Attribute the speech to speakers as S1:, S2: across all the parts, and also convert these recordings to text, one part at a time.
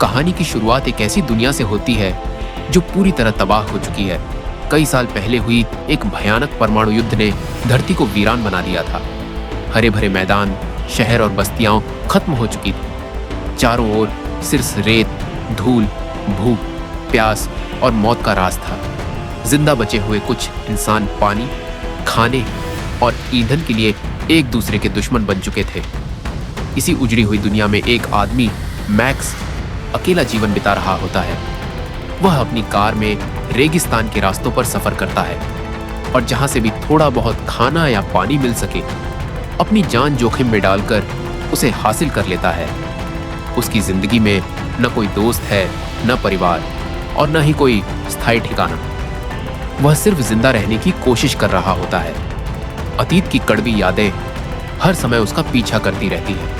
S1: कहानी की शुरुआत एक ऐसी दुनिया से होती है जो पूरी तरह तबाह हो चुकी है। कई साल पहले हुई एक भयानक परमाणु युद्ध ने धरती को वीरान बना दिया था। हरे भरे मैदान, शहर और बस्तियां खत्म हो चुकी थी। चारों ओर सिर्फ रेत, धूल, भूख, प्यास और मौत का राज था। जिंदा बचे हुए कुछ इंसान पानी, खाने और ईंधन के लिए एक दूसरे के दुश्मन बन चुके थे। इसी उजड़ी हुई दुनिया में एक आदमी, मैक्स, अकेला जीवन बिता रहा होता है। वह अपनी कार में रेगिस्तान के रास्तों पर सफर करता है और जहां से भी थोड़ा बहुत खाना या पानी मिल सके, अपनी जान जोखिम में डालकर उसे हासिल कर लेता है। उसकी जिंदगी में न कोई दोस्त है, न परिवार और न ही कोई स्थायी ठिकाना। वह सिर्फ जिंदा रहने की कोशिश कर रहा होता है। अतीत की कड़वी यादें हर समय उसका पीछा करती रहती हैं।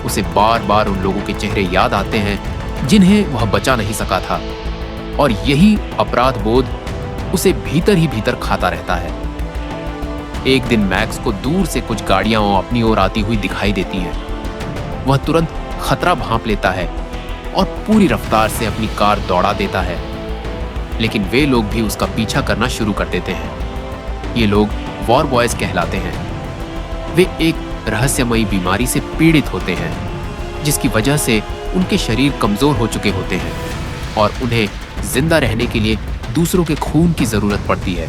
S1: उसे बार बार उन लोगों के चेहरे याद आते हैं जिन्हें वह बचा नहीं सका था, और यही अपराध बोध उसे भीतर ही भीतर खाता रहता है। एक दिन मैक्स को दूर से कुछ गाड़ियां अपनी ओर आती हुई दिखाई देती हैं। वह तुरंत खतरा भांप लेता है और पूरी रफ्तार से अपनी कार दौड़ा देता है, लेकिन वे लोग भी उसका पीछा करना शुरू कर देते हैं। ये लोग वॉर बॉयज कहलाते हैं। वे एक रहस्यमयी बीमारी से पीड़ित होते हैं, जिसकी वजह से उनके शरीर कमजोर हो चुके होते हैं और उन्हें जिंदा रहने के लिए दूसरों के खून की जरूरत पड़ती है।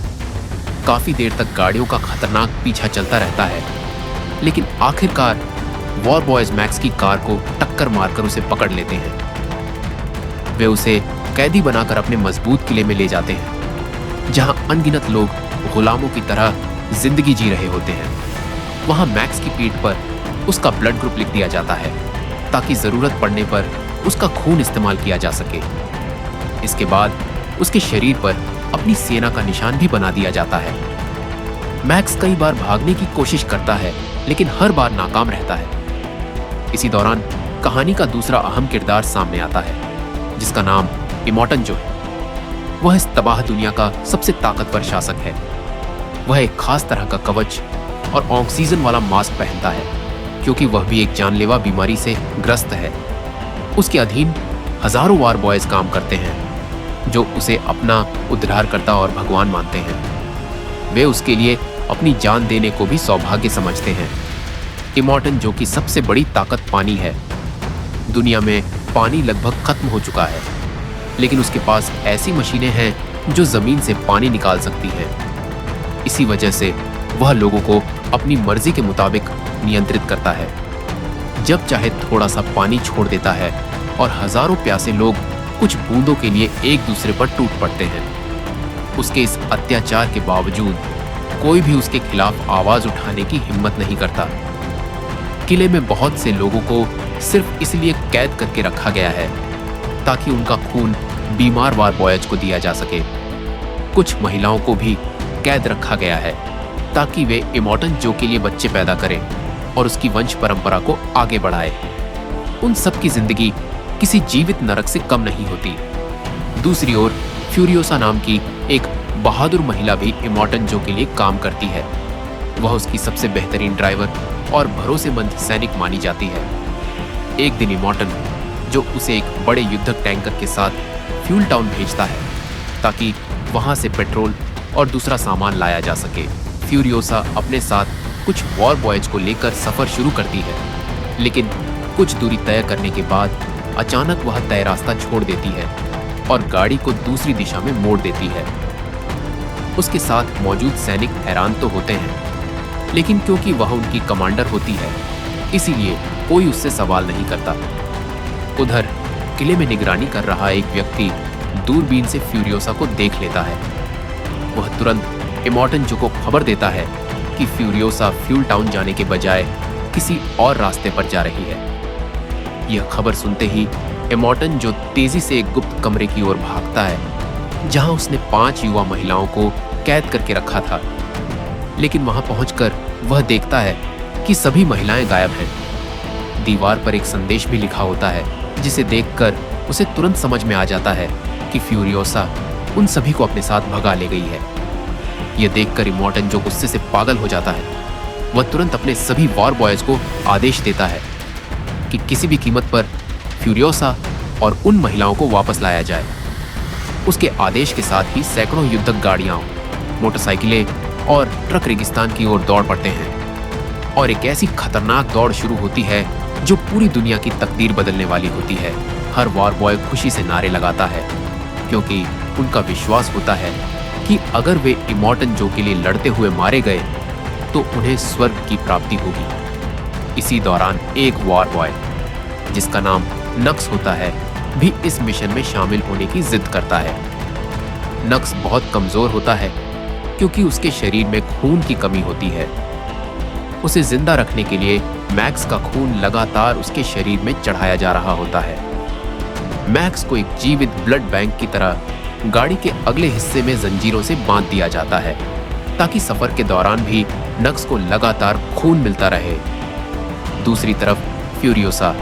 S1: काफी देर तक गाड़ियों का खतरनाक पीछा चलता रहता है, लेकिन आखिरकार वॉर बॉयज मैक्स की कार को टक्कर मारकर उसे पकड़ लेते हैं। वे उसे कैदी बनाकर अपने मजबूत किले में ले जाते हैं, जहां अनगिनत लोग गुलामों की तरह जिंदगी जी रहे होते हैं। वहां मैक्स की पीठ पर उसका ब्लड ग्रुप लिख दिया जाता है, ताकि जरूरत पड़ने पर उसका खून इस्तेमाल किया जा सके। इसके बाद उसके शरीर पर अपनी सेना का निशान भी बना दिया जाता है। मैक्स कई बार भागने की कोशिश करता है, लेकिन हर बार नाकाम रहता है। इसी दौरान कहानी का दूसरा अहम किरदार सामने आता है, जिसका नाम इमोर्टन जो है। वह इस तबाह दुनिया का सबसे ताकतवर शासक है। वह एक खास तरह का कवच और ऑक्सीजन वाला मास्क पहनता है, क्योंकि वह भी एक जानलेवा बीमारी से ग्रस्त है। उसके अधीन हजारों वार बॉयज काम करते हैं, जो उसे अपना उद्धारकर्ता और भगवान मानते हैं। वे उसके लिए अपनी जान देने को भी सौभाग्य समझते हैं। इमोर्टन जो की सबसे बड़ी ताकत पानी है। दुनिया में पानी लगभग खत्म हो चुका है, लेकिन उसके पास ऐसी मशीनें हैं जो जमीन से पानी निकाल सकती हैं। इसी वजह से वह लोगों को अपनी मर्जी के मुताबिक नियंत्रित करता है। जब चाहे थोड़ा सा पानी छोड़ देता है और हजारों प्यासे लोग कुछ बूंदों के लिए एक दूसरे पर टूट पड़ते हैं। उसके इस अत्याचार के बावजूद कोई भी उसके खिलाफ आवाज उठाने की हिम्मत नहीं करता। किले में बहुत से लोगों को सिर्फ इसलिए कैद करके रखा गया है ताकि उनका खून बीमार वार बॉयज को दिया जा सके। कुछ महिलाओं को भी कैद रखा गया है ताकि वे इमोर्टन जो के लिए बच्चे पैदा करें और उसकी वंश परंपरा को आगे बढ़ाए। उन सब की जिंदगी किसी जीवित नरक से कम नहीं होती। दूसरी ओर फ्यूरियोसा नाम की एक बहादुर महिला भी इमोर्टन जो के लिए काम करती है। वह उसकी सबसे बेहतरीन ड्राइवर और भरोसेमंद सैनिक मानी जाती है। एक दिन इमोर्टन जो उसे एक बड़े युद्धक टैंकर के साथ फ्यूल टाउन भेजता है ताकि वहां से पेट्रोल और दूसरा सामान लाया जा सके। फ्यूरियोसा अपने साथ कुछ वॉर बॉयज को लेकर सफर शुरू करती है, लेकिन कुछ दूरी तय करने के बाद अचानक वह तय रास्ता छोड़ देती है और गाड़ी को दूसरी दिशा में मोड़ देती है। उसके साथ मौजूद सैनिक हैरान तो होते हैं, लेकिन क्योंकि वह उनकी कमांडर होती है, इसीलिए कोई उससे सवाल नहीं करता। उधर किले में निगरानी कर रहा एक व्यक्ति दूरबीन से फ्यूरियोसा को देख लेता है। वह तुरंत इमोर्टन जो को खबर देता है कि फ्यूरियोसा फ्यूल टाउन जाने के बजाय किसी और रास्ते पर जा रही है। यह खबर सुनते ही इमोर्टन जो तेजी से एक गुप्त कमरे की ओर भागता है, जहां उसने 5 युवा महिलाओं को कैद करके रखा था। लेकिन वहां पहुंचकर वह देखता है कि सभी महिलाएं गायब हैं। दीवार पर एक संदेश भी लिखा होता है, जिसे देखकर उसे तुरंत समझ में आ जाता है कि फ्यूरियोसा उन सभी को अपने साथ भगा ले गई है। यह देखकर इमोर्टन जो गुस्से से पागल हो जाता है। वह तुरंत अपने सभी वॉर बॉयज को आदेश देता है कि किसी भी कीमत पर फ्यूरियोसा और उन महिलाओं को वापस लाया जाए। उसके आदेश के साथ ही सैकड़ों युद्धक गाड़ियां, मोटरसाइकिलें और ट्रक रेगिस्तान की ओर दौड़ पड़ते हैं और एक ऐसी खतरनाक दौड़ शुरू होती है जो पूरी दुनिया की तकदीर बदलने वाली होती है। हर वॉर बॉय खुशी से नारे लगाता है क्योंकि उनका विश्वास होता है कि अगर वे इमॉर्टन जो के लिए लड़ते हुए मारे गए तो उन्हें स्वर्ग की प्राप्ति होगी। इसी दौरान एक वॉर बॉय जिसका नाम नक्स होता है भी इस मिशन में शामिल होने की जिद करता है। नक्स बहुत कमजोर होता है क्योंकि उसके शरीर में खून की कमी होती है। उसे जिंदा रखने के लिए मैक्स का खून लगातार उसके शरीर में चढ़ाया जा रहा होता है। मैक्स को एक जीवित ब्लड बैंक की तरह गाड़ी के अगले हिस्से में जंजीरों से बांध दिया जाता है ताकि सफर के दौरान भी नक्स को लगातार खून मिलता रहे। दूसरी तरफ फ्यूरियोसा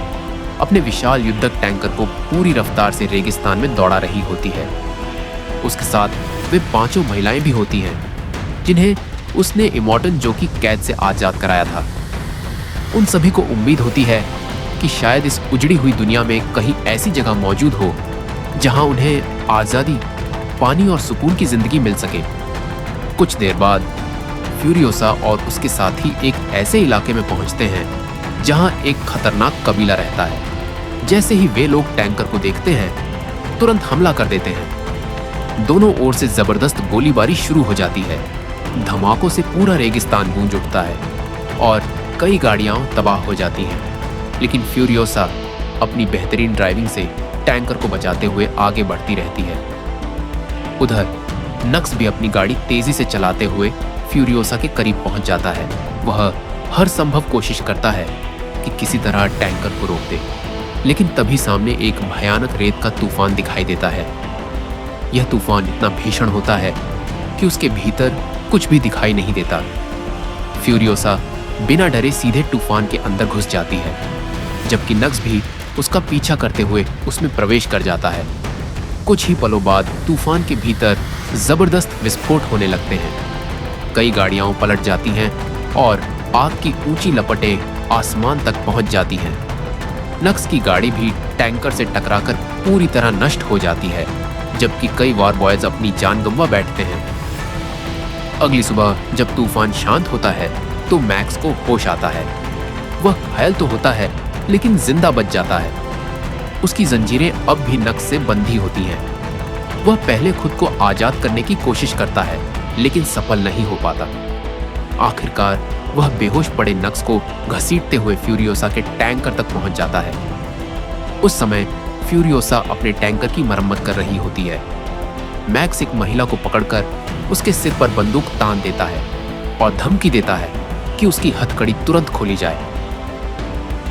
S1: अपने विशाल युद्धक टैंकर को पूरी रफ्तार से रेगिस्तान में दौड़ा रही होती है। उसके साथ वे 5 महिलाएं भी होती हैं जिन्हें उसने इमॉर्टन जो की कैद से आजाद कराया था। उन सभी को उम्मीद होती है कि शायद इस उजड़ी हुई दुनिया में कहीं ऐसी जगह मौजूद हो जहां उन्हें आजादी, पानी और सुकून की जिंदगी मिल सके। कुछ देर बाद फ्यूरियोसा और उसके साथी एक ऐसे इलाके में पहुंचते हैं जहां एक खतरनाक कबीला रहता है। जैसे ही वे लोग टैंकर को देखते हैं तुरंत हमला कर देते हैं। दोनों ओर से जबरदस्त गोलीबारी शुरू हो जाती है। धमाकों से पूरा रेगिस्तान गूंज उठता है और कई गाड़ियां तबाह हो जाती हैं, लेकिन फ्यूरियोसा अपनी बेहतरीन ड्राइविंग से टैंकर को बचाते हुए आगे बढ़ती रहती है। उधर नक्स भी अपनी गाड़ी तेजी से चलाते हुए फ्यूरियोसा के करीब पहुंच जाता है। वह हर संभव कोशिश करता है कि किसी तरह टैंकर को रोक दे, लेकिन तभी सामने एक भयानक रेत का तूफान दिखाई देता है। यह तूफान इतना भीषण होता है कि उसके भीतर कुछ भी दिखाई नहीं देता। फ्यूरियोसा बिना डरे सीधे तूफान के अंदर घुस जाती है, जबकि नक्स भी उसका पीछा करते हुए उसमें प्रवेश कर जाता है। कुछ ही पलों बाद तूफान के भीतर जबरदस्त विस्फोट होने लगते हैं। कई गाड़ियां पलट जाती हैं और आग की ऊंची लपटें आसमान तक पहुंच जाती हैं। नक्स की गाड़ी भी टैंकर से टकराकर पूरी तरह नष्ट हो जाती है, जबकि कई वॉर बॉयज अपनी जान गंवा बैठते हैं। अगली सुबह जब तूफान शांत होता है तो मैक्स को होश आता है। वह घायल तो होता है लेकिन जिंदा बच जाता है। उसकी जंजीरें अब भी नक्स से बंधी होती हैं। वह पहले खुद को आजाद करने की कोशिश करता है लेकिन सफल नहीं हो पाता। आखिरकार वह बेहोश पड़े नक्स को घसीटते हुए फ्यूरियोसा के टैंकर तक पहुंच जाता है। उस समय फ्यूरियोसा अपने टैंकर की मरम्मत कर रही होती है। मैक्स एक महिला को पकड़कर उसके सिर पर बंदूक तान देता है और धमकी देता है कि उसकी हथकड़ी तुरंत खोली जाए।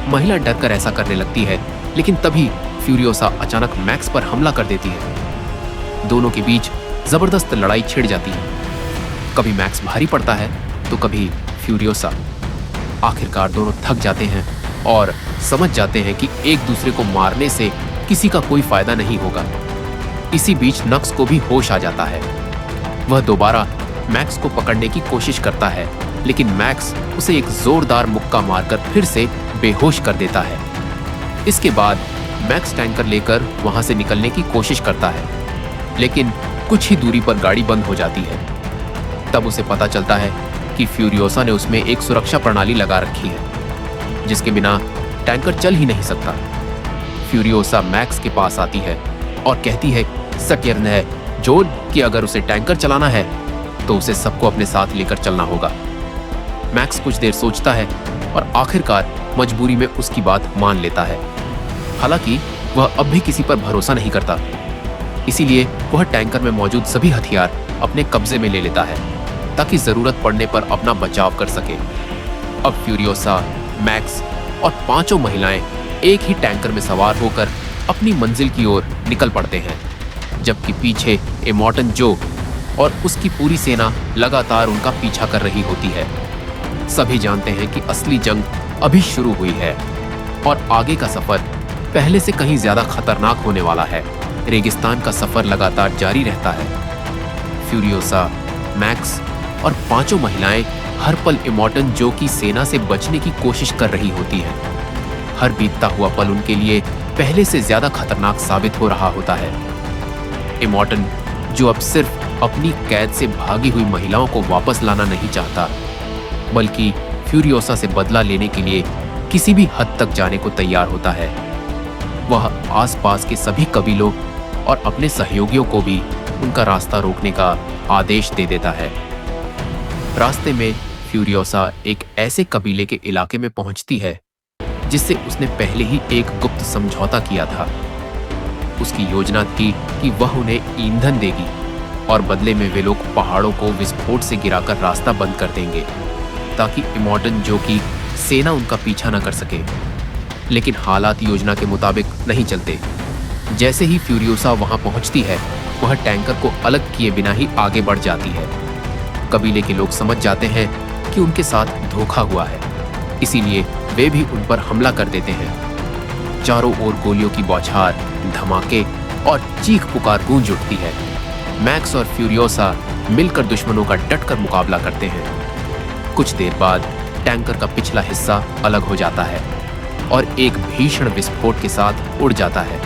S1: महिला डरकर ऐसा करने लगती है, लेकिन तभी फ्यूरियोसा अचानक मैक्स पर हमला कर देती है। दोनों के बीच जबरदस्त लड़ाई छिड़ जाती है। कभी मैक्स भारी पड़ता है तो कभी फ्यूरियोसा। आखिरकार दोनों थक जाते हैं और समझ जाते हैं कि एक दूसरे को मारने से किसी का कोई फायदा नहीं होगा। इसी बीच नक्स को भी होश आ जाता है। वह दोबारा मैक्स को पकड़ने की कोशिश करता है, लेकिन मैक्स उसे एक जोरदार मुक्का मारकर फिर से बेहोश कर देता है। इसके बाद मैक्स टैंकर लेकर वहां से निकलने की कोशिश करता है, लेकिन कुछ ही दूरी पर गाड़ी बंद हो जाती है। तब उसे पता चलता है कि फ्यूरियोसा ने उसमें एक सुरक्षा प्रणाली लगा रखी है, जिसके बिना टैंकर चल ही नहीं सकता। फ्यूरियोसा मैक्स के पास आती है और कहती है सत्यर्न है जोन कि अगर उसे टैंकर चलाना है तो उसे सबको अपने साथ लेकर चलना होगा। मैक्स कुछ देर सोचता है और आखिरकार मजबूरी में उसकी बात मान लेता है। हालांकि वह अब भी किसी पर भरोसा नहीं करता, इसीलिए वह टैंकर में मौजूद सभी हथियार अपने कब्जे में ले लेता है ताकि जरूरत पड़ने पर अपना बचाव कर सके। अब फ्यूरियोसा, मैक्स और 5 महिलाएं एक ही टैंकर में सवार होकर अपनी मंजिल की ओर निकल पड़ते हैं, जबकि पीछे इमॉर्टन जो और उसकी पूरी सेना लगातार उनका पीछा कर रही होती है। सभी जानते हैं कि असली जंग अभी शुरू हुई है और आगे का सफर पहले से कहीं ज्यादा खतरनाक होने वाला है। रेगिस्तान का सफर लगातार जारी रहता है। फ्यूरियोसा, मैक्स और 5 महिलाएं हर पल इमॉर्टन जो की सेना से बचने की कोशिश कर रही होती हैं। हर बीतता हुआ पल उनके लिए पहले से ज्यादा खतरनाक साबित हो रहा होता है। इमोर्टन, जो अब सिर्फ अपनी कैद से भागी हुई महिलाओं को वापस लाना नहीं चाहता, बल्कि फ्यूरियोसा से बदला लेने के लिए किसी भी हद तक जाने को तैयार होता है, वह आसपास के सभी कबीलों और अपने सहयोगियों को भी उनका रास्ता रोकने का आदेश दे देता है। रास्ते में फ्यूरियोसा एक ऐसे कबीले के इलाके में पहुंचती है जिससे उसने पहले ही एक गुप्त समझौता किया था। उसकी योजना थी कि वह उन्हें ईंधन देगी और बदले में वे लोग पहाड़ों को विस्फोट से गिराकर रास्ता बंद कर देंगे ताकि इमोर्टन, जो कि सेना, उनका पीछा न कर सके। लेकिन हालात योजना के मुताबिक नहीं चलते। जैसे ही फ्यूरियोसा वहां पहुंचती है, वह टैंकर को अलग किए बिना ही आगे बढ़ जाती है। कबीले के लोग समझ जाते हैं कि उनके साथ धोखा हुआ है, इसीलिए वे भी उन पर हमला कर देते हैं। चारों ओर गोलियों की बौछार, धमाके और चीख पुकार गूंज उठती है। मैक्स और फ्यूरियोसा मिलकर दुश्मनों का डटकर मुकाबला करते हैं। कुछ देर बाद टैंकर का पिछला हिस्सा अलग हो जाता है और एक भीषण विस्फोट के साथ उड़ जाता है।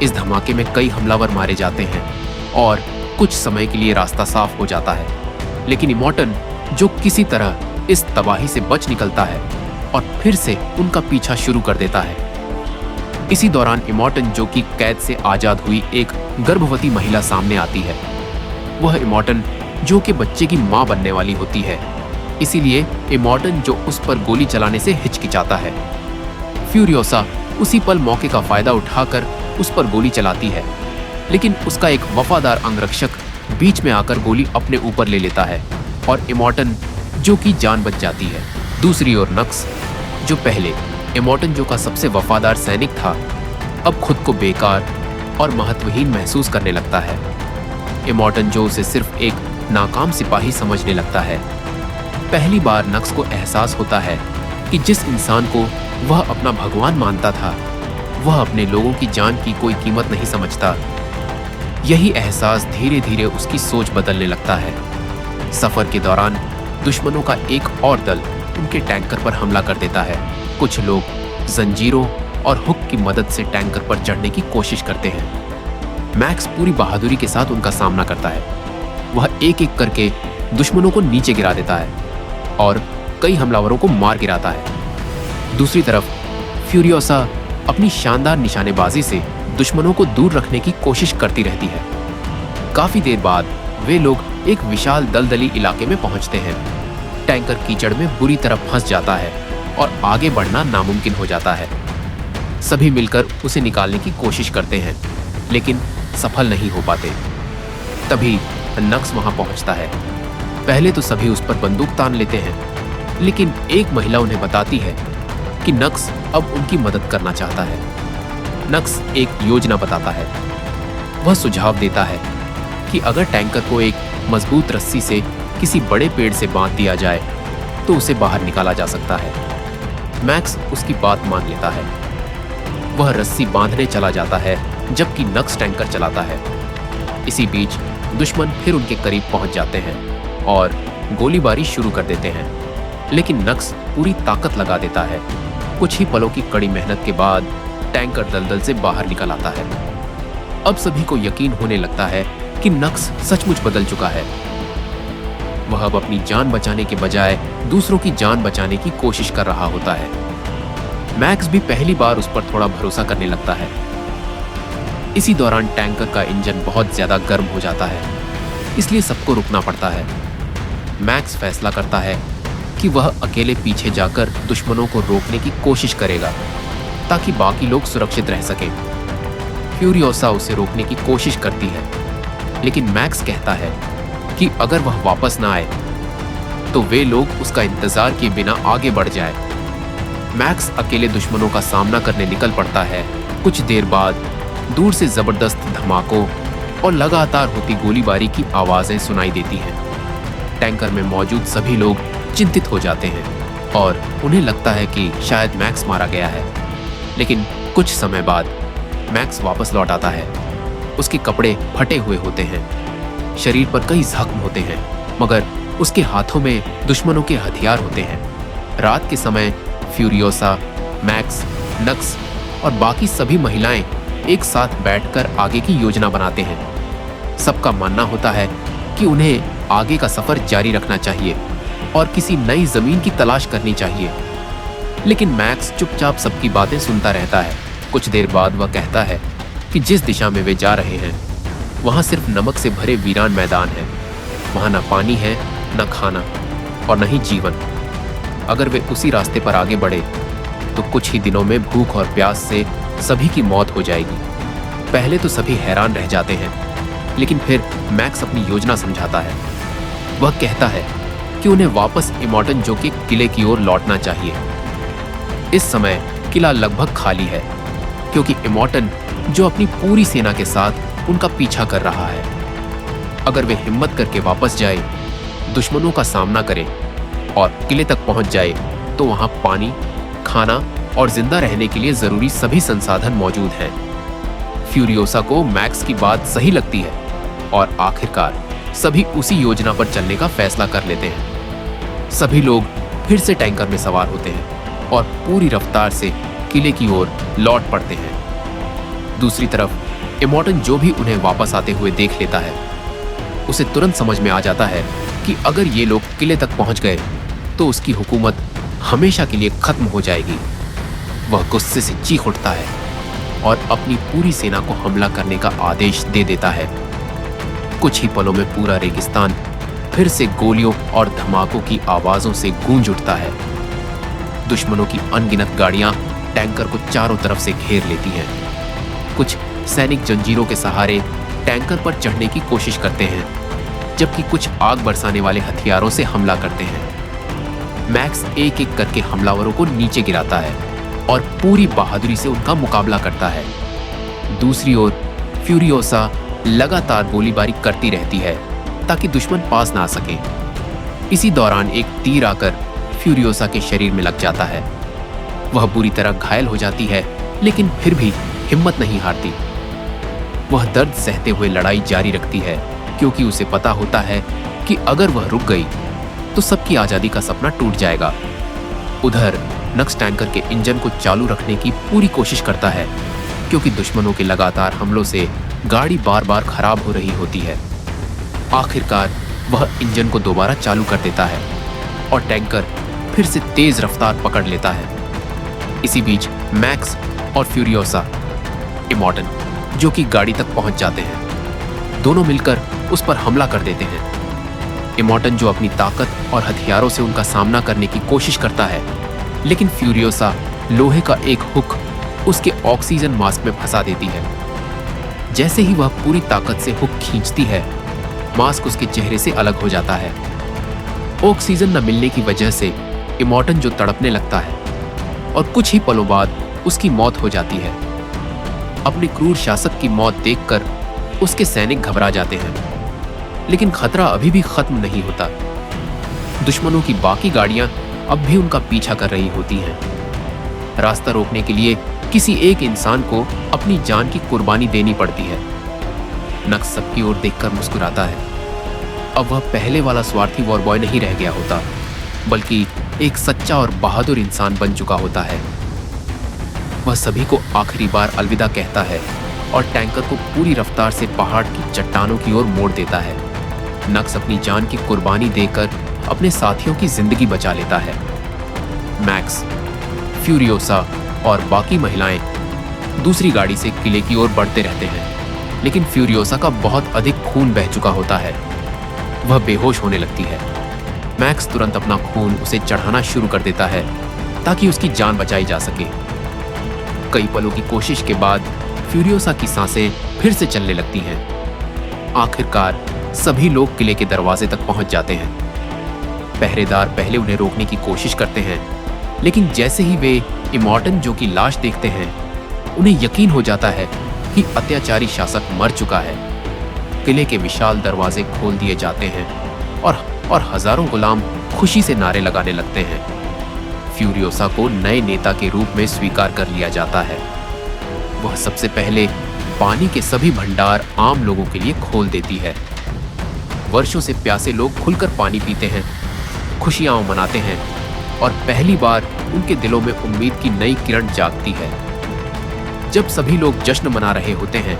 S1: इस धमाके में कई हमलावर मारे जाते हैं और कुछ समय के लिए रास्ता साफ हो जाता है। लेकिन इमोर्टन, जो किसी तरह इस तबाही से बच निकलता है और फिर से उनका पीछा शुरू कर देता है। इसी दौरान इमोर्टन, जो कि कैद से आजाद हुई एक गर्भवती महिला, सामने आती है। वह इमोर्टन, जो कि बच्चे की मां बनने वाली होती है, इसीलिए इमोर्टन, जो उस पर गोली चलाने से हिचकिचाता है। फ्यूरियोसा उसी पल मौके का फायदा उठाकर उस पर गोली चलाती है, लेकिन उसका एक वफादार अंगरक्षक बीच में आकर गोली अपने ऊपर ले लेता है और इमोर्टन, जो की जान बच जाती है। दूसरी ओर नक्स, जो पहले इमोर्टन, जो का सबसे वफादार सैनिक था, अब खुद को बेकार और महत्वहीन महसूस करने लगता है। इमोर्टन, जो उसे सिर्फ एक नाकाम सिपाही समझने लगता है। पहली बार नक्स को एहसास होता है कि जिस इंसान को वह अपना भगवान मानता था, वह अपने लोगों की जान की कोई कीमत नहीं समझता। यही एहसास धीरे धीरे उसकी सोच बदलने लगता है। सफर के दौरान दुश्मनों का एक और दल उनके टैंकर पर हमला कर देता है। कुछ लोग जंजीरों और हुक की मदद से टैंकर पर चढ़ने की कोशिश करते हैं। मैक्स पूरी बहादुरी के साथ उनका सामना करता है। वह एक एक करके दुश्मनों को नीचे गिरा देता है और कई हमलावरों को मार गिराता है। दूसरी तरफ फ्यूरियोसा अपनी शानदार निशानेबाजी से दुश्मनों को दूर रखने की कोशिश करती रहती है। काफी देर बाद वे लोग एक विशाल दलदली इलाके में पहुंचते हैं। टैंकर कीचड़ में बुरी तरह फंस जाता है और आगे बढ़ना नामुमकिन हो जाता है। सभी मिलकर उसे निकालने की कोशिश करते हैं, लेकिन सफल नहीं हो पाते। तभी नक्स वहां पहुंचता है। पहले तो सभी उस पर बंदूक तान लेते हैं, लेकिन एक महिला उन्हें बताती है कि नक्स अब उनकी मदद करना चाहता है। नक्स एक योजना बताता है। वह सुझाव देता है कि अगर टैंकर को एक मजबूत रस्सी से किसी बड़े पेड़ से बांध दिया जाए तो उसे बाहर निकाला जा सकता है। मैक्स उसकी बात मान लेता है। वह रस्सी बांधने चला जाता है जबकि नक्स टैंकर चलाता है। इसी बीच दुश्मन फिर उनके करीब पहुंच जाते हैं और गोलीबारी शुरू कर देते हैं, लेकिन नक्स पूरी ताकत लगा देता है। कुछ ही पलों की कड़ी मेहनत के बाद टैंकर दलदल से बाहर निकल आता है। अब सभी को यकीन होने लगता है कि नक्स सचमुच बदल चुका है। वह अब अपनी जान बचाने के बजाय दूसरों की जान बचाने की कोशिश कर रहा होता है। मैक्स भी पहली बार उस पर थोड़ा भरोसा करने लगता है। इसी दौरान टैंकर का इंजन बहुत ज्यादा गर्म हो जाता है, इसलिए सबको रुकना पड़ता है। मैक्स फैसला करता है कि वह अकेले पीछे जाकर दुश्मनों को रोकने की कोशिश करेगा ताकि बाकी लोग सुरक्षित रह सकें। फ्यूरियोसा उसे रोकने की कोशिश करती है, लेकिन मैक्स कहता है कि अगर वह वापस ना आए तो वे लोग उसका इंतजार किए बिना आगे बढ़ जाए। मैक्स अकेले दुश्मनों का सामना करने निकल पड़ता है। कुछ देर बाद दूर से जबरदस्त धमाकों और लगातार होती गोलीबारी की आवाजें सुनाई देती हैं। टैंकर में मौजूद सभी लोग चिंतित हो जाते हैं और उन्हें लगता है कि शायद मैक्स मारा गया है। लेकिन कुछ समय बाद मैक्स वापस लौट आता है। उसके कपड़े फटे हुए होते हैं, शरीर पर कई जख्म होते हैं, मगर उसके हाथों में दुश्मनों के हथियार होते हैं। रात के समय फ्यूरियोसा, मैक्स, नक्स और बाकी सभी महिलाएं एक साथ बैठकर आगे की योजना बनाते हैं। सबका मानना होता है कि उन्हें आगे का सफर जारी रखना चाहिए और किसी नई जमीन की तलाश करनी चाहिए। लेकिन मैक्स चुपचाप सबकी बातें सुनता रहता है। कुछ देर बाद वह कहता है कि जिस दिशा में वे जा रहे हैं वहां सिर्फ नमक से भरे वीरान मैदान है। वहां न पानी है, न खाना और न ही जीवन। अगर वे उसी रास्ते पर आगे बढ़े तो कुछ ही दिनों में भूख और प्यास से सभी की मौत हो जाएगी। पहले तो सभी हैरान रह जाते हैं, लेकिन फिर मैक्स अपनी योजना समझाता है। वह कहता है कि उन्हें वापस इमोर्टन जो के किले की ओर लौटना चाहिए। इस समय किला लगभग खाली है, क्योंकि इमोर्टन जो अपनी पूरी सेना के साथ उनका पीछा कर रहा है। अगर वे हिम्मत करके वापस जाए, दुश्मनों का सामना करें और किले तक पहुंच जाए तो वहां पानी, खाना और जिंदा रहने के लिए जरूरी सभी संसाधन मौजूद हैं। फ्यूरियोसा को मैक्स की बात सही लगती है और आखिरकार सभी उसी योजना पर चलने का फैसला कर लेते हैं। सभी लोग फिर से टैंकर में सवार होते हैं और पूरी रफ्तार से किले की ओर लौट पड़ते हैं। दूसरी तरफ इमोर्टन जो भी उन्हें वापस आते हुए देख लेता है, उसे तुरंत समझ में आ जाता है कि अगर ये लोग किले तक पहुंच गए तो उसकी हुकूमत हमेशा के लिए खत्म हो जाएगी। वह गुस्से से चीख उठता है और अपनी पूरी सेना को हमला करने का आदेश दे देता है। कुछ ही पलों में पूरा रेगिस्तान फिर से गोलियों और धमाकों की आवाजों से गूंज उठता है। दुश्मनों की अनगिनत गाड़ियां टैंकर को चारों तरफ से घेर लेती हैं। कुछ सैनिक जंजीरों के सहारे टैंकर पर चढ़ने की कोशिश करते हैं, जबकि कुछ आग बरसाने वाले हथियारों से हमला करते हैं। मैक्स एक एक करके हमलावरों को नीचे गिराता है और पूरी बहादुरी से उनका मुकाबला करता है। दूसरी ओर फ्यूरियोसा लगातार गोलीबारी करती रहती है ताकि दुश्मन पास ना आ सके। इसी दौरान एक तीर आकर फ्यूरियोसा के शरीर में लग जाता है। वह बुरी तरह घायल हो जाती है, लेकिन फिर भी हिम्मत नहीं हारती। वह दर्द सहते हुए लड़ाई जारी रखती है, क्योंकि उसे पता होता है कि अगर वह रुक गई तो सबकी आजादी का सपना टूट जाएगा। उधर नक्स टैंकर के इंजन को चालू रखने की पूरी कोशिश करता है, क्योंकि दुश्मनों के लगातार हमलों से गाड़ी बार बार खराब हो रही होती है। आखिरकार वह इंजन को दोबारा चालू कर देता है और टैंकर फिर से तेज रफ्तार पकड़ लेता है। इसी बीच मैक्स और फ्यूरियोसा इमोर्टन जो कि गाड़ी तक पहुंच जाते हैं। दोनों मिलकर उस पर हमला कर देते हैं। इमोर्टन जो अपनी ताकत और हथियारों से उनका सामना करने की कोशिश करता है, लेकिन फ्यूरियोसा लोहे का एक हुक उसके ऑक्सीजन मास्क में फंसा देती है। जैसे ही वह पूरी ताकत से हुक खींचती है, मास्क उसके चेहरे से अलग हो जाता है। ऑक्सीजन न मिलने की वजह से इमोर्टन जो तड़पने लगता है और कुछ ही पलों बाद उसकी मौत हो जाती है। अपने क्रूर शासक की मौत देखकर उसके सैनिक घबरा जाते हैं, लेकिन खतरा अभी भी खत्म नहीं होता। दुश्मनों की बाकी गाड़ियां अब भी उनका पीछा कर रही होती हैं। रास्ता रोकने के लिए किसी एक इंसान को अपनी जान की कुर्बानी देनी पड़ती है। नक्स सबकी ओर देखकर मुस्कुराता है। अब वह पहले वाला स्वार्थी वॉर बॉय नहीं रह गया होता, बल्कि एक सच्चा और बहादुर इंसान बन चुका होता है। वह सभी को आखिरी बार अलविदा कहता है और टैंकर को पूरी रफ्तार से पहाड़ की चट्टानों की ओर मोड़ देता है। नक्स अपनी जान की कुर्बानी देकर अपने साथियों की जिंदगी बचा लेता है। मैक्स, फ्यूरियोसा और बाकी महिलाएं दूसरी गाड़ी से किले की ओर बढ़ते रहते हैं, लेकिन फ्यूरियोसा का बहुत अधिक खून बह चुका होता है। वह बेहोश होने लगती है। मैक्स तुरंत अपना खून उसे चढ़ाना शुरू कर देता है ताकि उसकी जान बचाई जा सके। कई पलों की कोशिश के बाद फ्यूरियोसा की सांसें फिर से चलने लगती हैं। आखिरकार सभी लोग किले के दरवाजे तक पहुंच जाते हैं। पहरेदार पहले उन्हें रोकने की कोशिश करते हैं, लेकिन जैसे ही वे इमोर्टन जो की लाश देखते हैं, उन्हें यकीन हो जाता है कि अत्याचारी शासक मर चुका है। किले के विशाल दरवाजे खोल दिए जाते हैं और हजारों गुलाम खुशी से नारे लगाने लगते हैं। फ्यूरियोसा को नए नेता के रूप में स्वीकार कर लिया जाता है। वह सबसे पहले पानी के सभी भंडार आम लोगों के लिए खोल देती है। वर्षों से प्यासे लोग खुलकर पानी पीते हैं, खुशियां मनाते हैं और पहली बार उनके दिलों में उम्मीद की नई किरण जागती है। जब सभी लोग जश्न मना रहे होते हैं,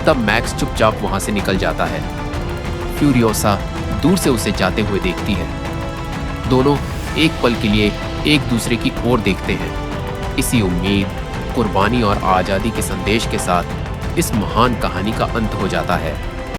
S1: तब मैक्स चुपचाप वहां से निकल जाता है। फ्यूरियोसा दूर से उसे जाते हुए देखती है। दोनों एक पल के लिए एक दूसरे की ओर देखते हैं। इसी उम्मीद, कुर्बानी और आजादी के संदेश के साथ इस महान कहानी का अंत हो जाता है।